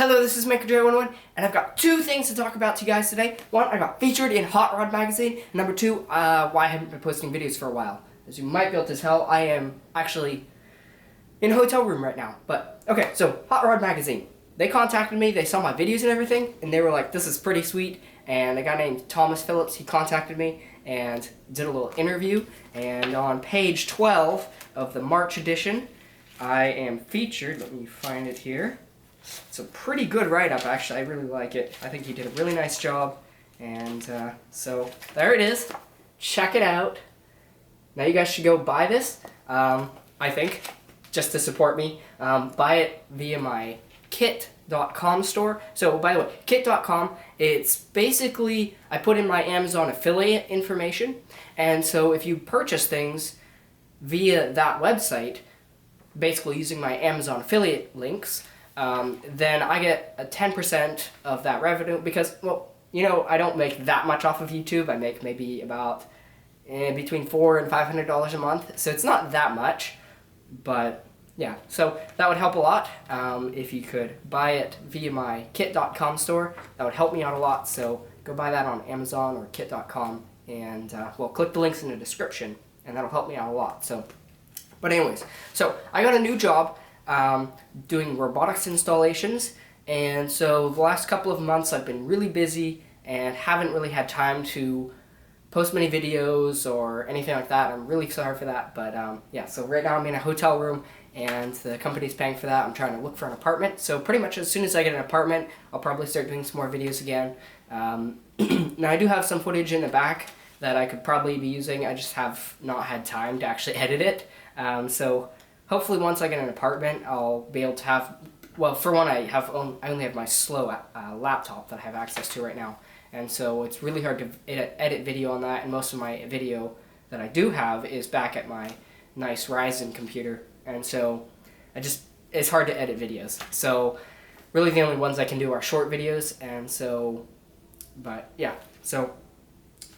Hello, this is MakerJ11, and I've got two things to talk about to you guys today. One, I got featured in Hot Rod magazine. And number two, why I haven't been posting videos for a while. As you might be able to tell, I am actually in a hotel room right now. But, okay, so Hot Rod magazine. They contacted me, they saw my videos and everything, and they were like, this is pretty sweet. And a guy named Thomas Phillips, he contacted me and did a little interview. And on page 12 of the March edition, I am featured. Let me find it here. It's a pretty good write-up, actually. I really like it. I think he did a really nice job. And so there it is. Check it out. Now you guys should go buy this, I think, just to support me. Buy it via my kit.com store. So, by the way, kit.com, it's basically, I put in my Amazon affiliate information. And so if you purchase things via that website, basically using my Amazon affiliate links, then I get a 10% of that revenue because, well, you know, I don't make that much off of YouTube. I make maybe about between $400 and $500 a month, so it's not that much, but yeah, so that would help a lot. If you could buy it via my kit.com store, that would help me out a lot, so go buy that on Amazon or kit.com, and well, click the links in the description, and that'll help me out a lot. So, but anyways, so I got a new job doing robotics installations, and so the last couple of months I've been really busy and haven't really had time to post many videos or anything like that. I'm really sorry for that, but yeah, so right now I'm in a hotel room and the company's paying for that. I'm trying to look for an apartment, so pretty much as soon as I get an apartment, I'll probably start doing some more videos again. Now I do have some footage in the back that I could probably be using. I just have not had time to actually edit it, so hopefully once I get an apartment, I'll be able to have, well, for one, I only have my slow laptop that I have access to right now, and so it's really hard to edit video on that, and most of my video that I do have is back at my nice Ryzen computer, and so it's hard to edit videos. So really the only ones I can do are short videos, and so, but yeah, so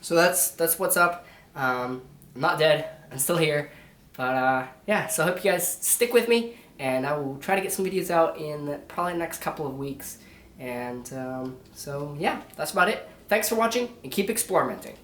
that's what's up. I'm not dead, I'm still here. But yeah, so I hope you guys stick with me, and I will try to get some videos out in probably the next couple of weeks. And so yeah, that's about it. Thanks for watching, and keep experimenting.